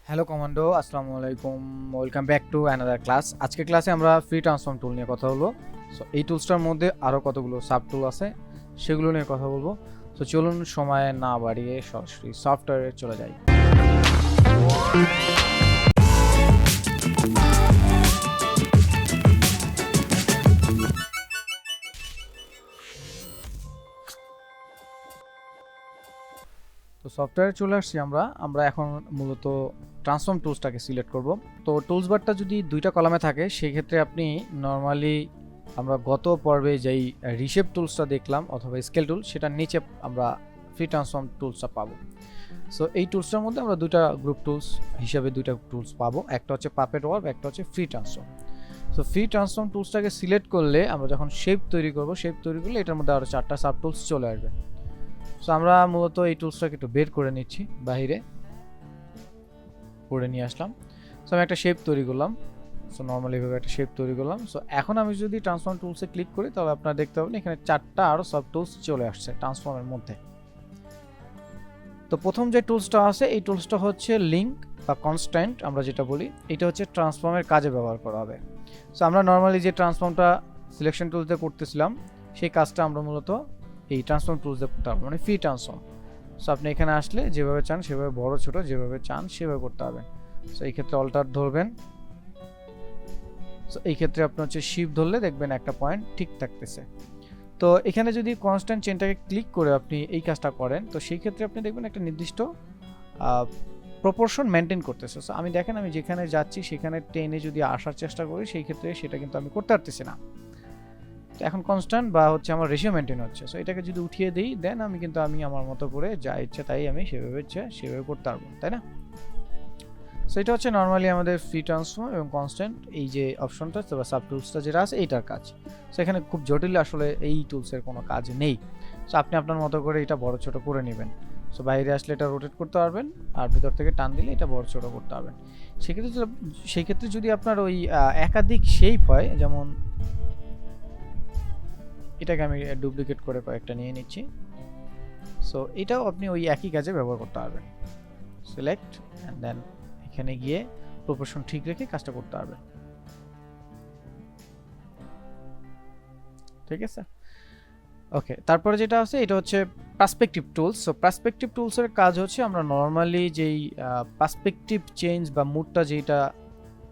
Hello commando, আসসালামু আলাইকুম। Welcome back to another class. আজকের ক্লাসে আমরা ফ্রি ট্রান্সফর্ম টুল নিয়ে কথা বলবো। সো এই টুলসটার মধ্যে আরও কতগুলো সাব টুল আছে, সেগুলো নিয়ে কথা বলবো। তো চলুন সময় না বাড়িয়ে সরাসরি সফটওয়্যারে চলে যাই। তো সফটওয়্যারে চলে আসছি আমরা এখন মূলত ট্রান্সফর্ম টুলসটাকে সিলেক্ট করব। তো টুলস বারটা যদি দুইটা কলামে থাকে সেই ক্ষেত্রে আপনি নর্মালি আমরা গত পর্বে যেই রিশেপ টুলসটা দেখলাম অথবা স্কেল টুল, সেটার নিচে আমরা ফ্রি ট্রান্সফর্ম টুলসটা পাবো। সো এই টুলসটার মধ্যে আমরা দুইটা গ্রুপ টুলস হিসাবে দুইটা টুলস পাবো, একটা হচ্ছে পাপেট ওয়ার্ক, একটা হচ্ছে free transform. So free transform টুলসটাকে সিলেক্ট করলে আমরা যখন শেপ তৈরি করব, শেপ তৈরি করলে এটার মধ্যে আরও 4টা সাব টুলস চলে আসবে। সো আমরা মূলত এই টুলসটাকে একটু বের করে নিচ্ছি, বাহিরে করে নিয়ে আসলাম। সো আমি একটা শেপ তৈরি করলাম। সো নর্মালি এভাবে একটা শেপ তৈরি করলাম। সো এখন আমি যদি ট্রান্সফর্ম টুলসে ক্লিক করি তবে আপনারা দেখতে পাবেন এখানে 4টা আরও সাব টুলস চলে আসছে ট্রান্সফর্মের মধ্যে। তো প্রথম যে টুলসটা আছে এই টুলসটা হচ্ছে লিঙ্ক বা কনস্ট্যান্ট আমরা যেটা বলি, এটা হচ্ছে ট্রান্সফর্মের কাজে ব্যবহার করা হবে। সো আমরা নর্মালি যে ট্রান্সফর্মটা সিলেকশন টুলসে করতেছিলাম সেই কাজটা আমরা মূলত এই ট্রান্সফর্ম টুলসে করতে হবে, মানে ফ্রি ট্রান্সফর্ম। সো আপনি এখানে আসলে যেভাবে চান সেভাবে বড় ছোট যেভাবে চান সেভাবে করতে হবে। সো এই ক্ষেত্রে অল্টার ধরবেন। সো এই ক্ষেত্রে আপনি হচ্ছে শিফট ধরলে দেখবেন একটা পয়েন্ট ঠিক থাকতেছে। তো এখানে যদি কনস্ট্যান্ট চেনটাকে ক্লিক করে আপনি এই কাজটা করেন তো সেই ক্ষেত্রে আপনি দেখবেন একটা নির্দিষ্ট প্রপোর্শন মেনটেন করতেছে। সো আমি দেখেন আমি যেখানে যাচ্ছি সেখানে টেনে যদি আসার চেষ্টা করি সেই ক্ষেত্রে সেটা কিন্তু আমি করতে পারতেছি না। তো এখন কনস্ট্যান্ট বা হচ্ছে আমার রেশিও মেনটেন হচ্ছে। সো এটাকে যদি উঠিয়ে দিই দেন আমি কিন্তু আমার মতো করে যা ইচ্ছে তাই আমি সেভাবে করতে পারবো, তাই না? সো এটা হচ্ছে নর্মালি আমাদের ফ্রি ট্রান্সফর্ম এবং কনস্ট্যান্ট এই যে অপশনটা বা সাব টুলসটা যেটা আছে এইটার কাজ। সো এখানে খুব জটিল আসলে এই টুলসের কোনো কাজ নেই। সো আপনি আপনার মতো করে এটা বড় ছোট করে নেবেন। সো বাইরে আসলে এটা রোটেট করতে পারবেন আর ভিতর থেকে টান দিলে এটা বড় ছোট করতে পারবেন। সেক্ষেত্রে যদি আপনার ওই একাধিক শেপ হয়, যেমন এটাকে আমি ডুপ্লিকেট করে কয়েকটা নিয়ে নিচ্ছি। সো এটাও আপনি ওই একই কাজে ব্যবহার করতে পারবেন। সিলেক্ট অ্যান্ড দেন এখানে গিয়ে প্রপোর্শন ঠিক রেখে কাজটা করতে পারবেন, ঠিক আছে? ওকে, তারপরে যেটা আছে এটা হচ্ছে পার্সপেক্টিভ টুলস। সো পার্সপেক্টিভ টুলসের কাজ হচ্ছে আমরা নর্মালি যেই পার্সপেক্টিভ চেঞ্জ বা মুডটা যেটা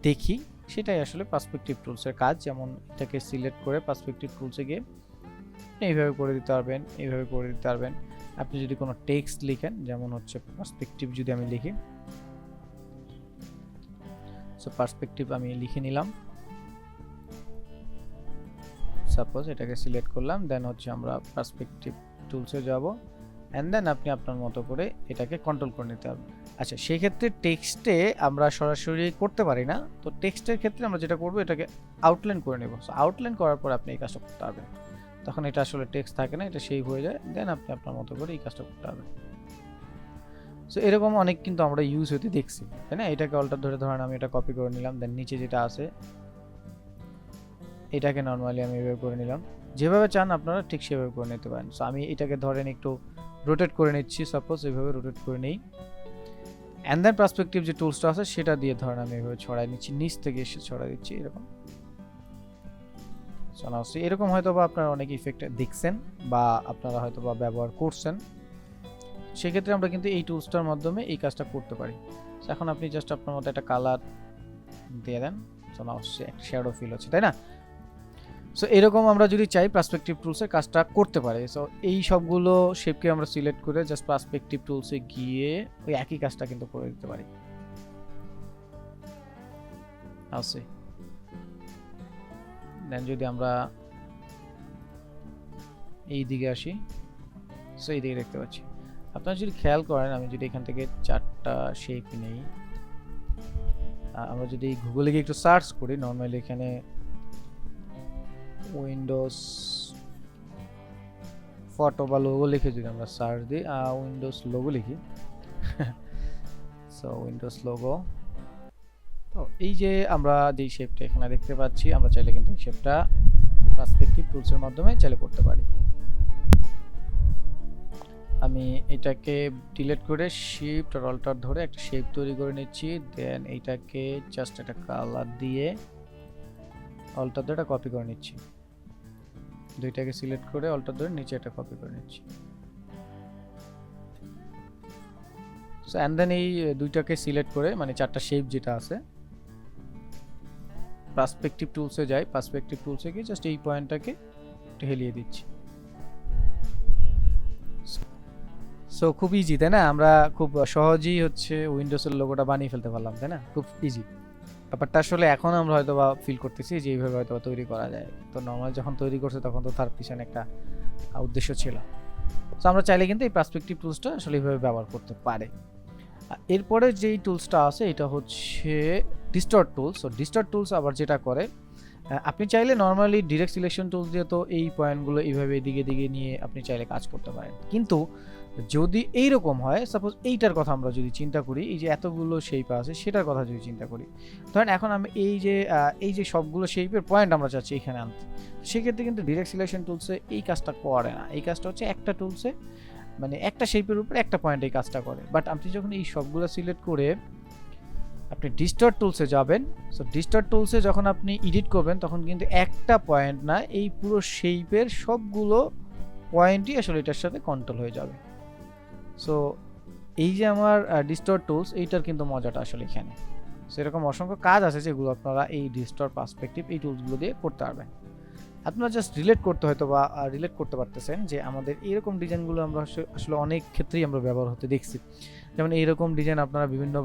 দেখি সেটাই আসলে পার্সপেক্টিভ টুলসের কাজ। যেমন এটাকে সিলেক্ট করে পার্সপেক্টিভ টুলসে গিয়ে এইভাবে করে দিতে পারবেন, এইভাবে করে দিতে পারবেন। আপনি যদি কোনো টেক্সট লিখেন, যেমন হচ্ছে পার্সপেক্টিভ যদি আমি লিখি, সো পার্সপেক্টিভ আমি লিখে নিলাম, সাপোজ এটাকে সিলেক্ট করলাম, দেন হচ্ছে আমরা পার্সপেক্টিভ টুলসে যাব অ্যান্ড দেন আপনি আপনার মতো করে এটাকে কন্ট্রোল করে নিতে হবে। আচ্ছা, সেই ক্ষেত্রে টেক্সটে আমরা সরাসরি করতে পারি না। তো টেক্সটের ক্ষেত্রে আমরা যেটা করব এটাকে আউটলাইন করে নেব। সো আউটলাইন করার পর আপনি এই কাজটা করতে পারবেন, তখন এটা আসলে টেক্সট থাকে না, এটা শেপ হয়ে যায়, দেন আপনি আপনার মতো করে এই কাজটা করতে পারবেন। সো এরকম অনেক কিন্তু আমরা ইউজ হতে দেখছি, তাই না? এটাকে অল্টার ধরে ধরেন আমি এটা কপি করে নিলাম, দেন নিচে যেটা আছে এটাকে নর্মালি আমি এভাবে করে নিলাম। যেভাবে চান আপনারা ঠিক সেভাবে করে নিতে পারেন। সো আমি এটাকে ধরেন একটু রোটেট করে নিচ্ছি, সাপোজ এভাবে রোটেট করে নেই অ্যান্ড দেন পার্সপেক্টিভ যে টুলসটা আছে সেটা দিয়ে ধরেন আমি এভাবে ছড়াই নিচ্ছি, নিচ থেকে এসে ছড়াই দিচ্ছি এরকম। এরকম হয়তো বা আপনারা অনেক ইফেক্ট দেখছেন বা আপনারা হয়তো বা ব্যবহার করছেন। সেক্ষেত্রে আমরা কিন্তু এই টুলসটার মাধ্যমে এই কাজটা করতে পারি। এখন আপনি জাস্ট আপনার মতো একটা কালার দিয়ে দেন, একটা শ্যাডো ফিল হচ্ছে, তাই না? সো এরকম আমরা যদি চাই পার্সপেক্টিভ টুলসের কাজটা করতে পারি। সো এই সবগুলো শেপকে আমরা সিলেক্ট করে জাস্ট পার্সপেক্টিভ টুলসে গিয়ে ওই একই কাজটা কিন্তু করে দিতে পারি। আছে দেন যদি আমরা এই দিকে আসি, সো এই দিকে দেখতে পাচ্ছি। আপনারা যদি খেয়াল করেন, আমি যদি এখান থেকে 4টা শেপ নেই, আমরা যদি গুগলে গিয়ে একটু সার্চ করি, নর্মালি এখানে উইন্ডোজ ফটো বা লোগো লিখে যদি আমরা সার্চ দিই, উইন্ডোজ লোগো লিখি, সো উইন্ডোজ লোগো। তো এই যে আমরা যে শেপটা এখানে দেখতে পাচ্ছি, আমরা চাইলে কিন্তু এই শেপটা পার্সপেক্টিভ টুলসের মাধ্যমে চাইলে করতে পারি। আমি এটাকে ডিলিট করে শিফট আর অল্টার ধরে একটা শেপ তৈরি করে নিচ্ছি, দেন এইটাকে জাস্ট একটা কালার দিয়ে অল্টার ধরে কপি করে নিচ্ছি, দুইটাকে সিলেক্ট করে অল্টার ধরে নিচে একটা কপি করে নিচ্ছি। সো এন্ড দেন এই দুইটাকে সিলেক্ট করে মানে চারটা শেপ যেটা আছে পার্সপেক্টিভ টুলসে যাই, পার্সপেক্টিভ টুলসে গিয়ে জাস্ট এই পয়েন্টটাকে একটু হেলিয়ে দিচ্ছি। সো খুব ইজি তাই না, আমরা খুব সহজেই হচ্ছে উইন্ডোজের লোগোটা বানিয়ে ফেলতে পারলাম তাই না, খুব ইজি ব্যাপারটা। আসলে এখন আমরা হয়তো বা ফিল করতেছি যে এইভাবে হয়তো তৈরি করা যায়, তো নর্মাল যখন তৈরি করছে তখন তো তার পিছনে একটা উদ্দেশ্য ছিল। সো আমরা চাইলে কিন্তু এই পার্সপেক্টিভ টুলসটা আসলে এইভাবে ব্যবহার করতে পারে। এরপরে যেই টুলসটা আছে এটা হচ্ছে distort tools. So distort tools আবার যেটা করে, আপনি চাইলে নর্মালি ডিরেক্ট সিলেকশন টুলস দিয়ে তো এই পয়েন্টগুলো এইভাবে এদিকে দিকে নিয়ে আপনি চাইলে কাজ করতে পারেন, কিন্তু যদি এইরকম হয়, সাপোজ এইটার কথা আমরা যদি চিন্তা করি, এই যে এতগুলো শেপ আছে সেটার কথা যদি চিন্তা করি, ধরেন এখন আমি এই যে সবগুলো শেপের পয়েন্ট আমরা চাচ্ছি এখানে আনতে, সেক্ষেত্রে কিন্তু ডিরেক্ট সিলেকশন টুলসে এই কাজটা করে না। এই কাজটা হচ্ছে একটা টুলসে মানে একটা শেপের উপরে একটা পয়েন্ট এই কাজটা করে। বাট আপনি যখন এই সবগুলো সিলেক্ট করে আপনি ডিস্টর্ট টুলসে যাবেন, সো ডিস্টর্ট টুলসে যখন আপনি এডিট করবেন তখন কিন্তু একটা পয়েন্ট না, এই পুরো শেপের সবগুলো পয়েন্টই আসলে এটার সাথে কন্ট্রোল হয়ে যাবে। সো এই যে আমার ডিস্টর্ট টুলস, এইটার কিন্তু মজাটা আসলে এখানে। সেরকম অসংখ্য কাজ আছে যেগুলো আপনারা এই ডিস্টর্ট পার্সপেক্টিভ এই টুলসগুলো দিয়ে করতে পারবেন। আপনারা জাস্ট রিলেট করতে হয়তো বা রিলেট করতে পারতেছেন যে আমাদের এইরকম ডিজাইনগুলো আমরা আসলে অনেক ক্ষেত্রেই আমরা ব্যবহার হতে দেখছি। যেমন এইরকম ডিজাইন আপনারা বিভিন্ন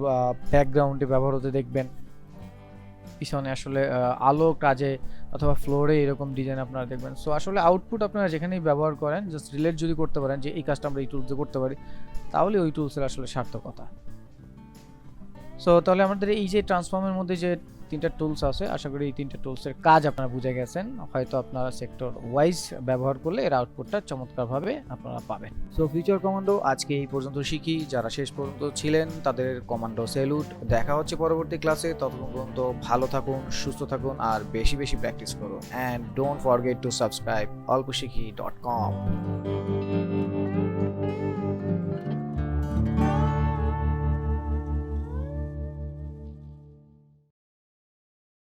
ব্যাকগ্রাউন্ডে ব্যবহার হতে দেখবেন, পিছনে আসলে আলো কাজে অথবা ফ্লোরে এরকম ডিজাইন আপনারা দেখবেন। সো আসলে আউটপুট আপনারা যেখানেই ব্যবহার করেন জাস্ট রিলেট যদি করতে পারেন যে এই কাজটা আমরা এই টুলসে করতে পারি, তাহলে ওই টুলসের আসলে সার্থকতা। সো তাহলে আমাদের এই যে ট্রান্সফর্মের মধ্যে যে তিনটা টুলস আছে, আশা করি এই তিনটা টুলসের কাজ আপনারা বুঝে গেছেন। হয়তো আপনারা সেক্টর ওয়াইজ ব্যবহার করলে এর আউটপুটটা চমৎকারভাবে আপনারা পাবেন। সো ফিউচার কমান্ডো আজকে এই পর্যন্ত শিখি। যারা শেষ পর্যন্ত ছিলেন তাদের কমান্ডো স্যালুট। দেখা হচ্ছে পরবর্তী ক্লাসে, ততক্ষণ পর্যন্ত ভালো থাকুন, সুস্থ থাকুন আর বেশি বেশি প্র্যাকটিস করুন। And don't forget to subscribe olposhikhi.com।